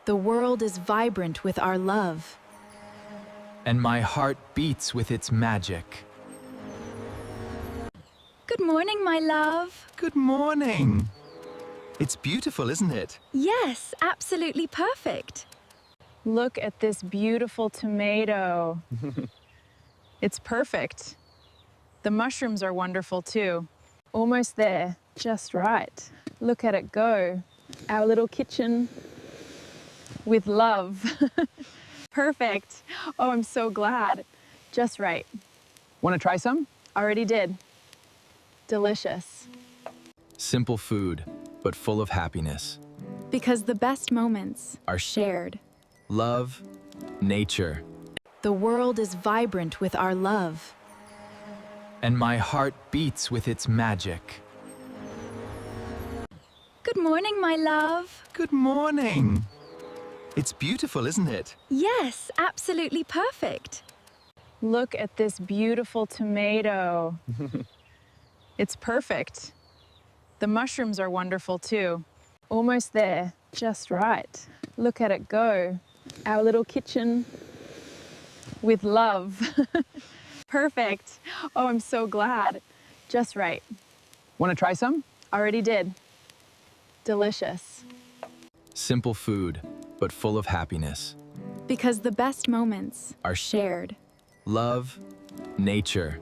The world is vibrant with our love. And my heart beats with its magic. Good morning, my love. Good morning. It's beautiful, isn't it? Yes, absolutely perfect. Look at this beautiful tomato. It's perfect. The mushrooms are wonderful too. Almost there, just right. Look at it go. Our little kitchen with love. Perfect. Oh, I'm so glad. Just right. Want to try some? Already did. Delicious. Simple food, but full of happiness. Because the best moments Are shared. Love, nature, The world is vibrant with our love. and my heart beats with its magic. Good morning, my love. Good morning. It's beautiful, isn't it? Yes, absolutely perfect. Look at this beautiful tomato. It's perfect. The mushrooms are wonderful too. Almost there, just right. Look at it go. Our little kitchen with love. Perfect. Oh, I'm so glad. Just right. Want to try some? Already did. Delicious. Simple food, but full of happiness. Because the best moments Are shared. Love, nature,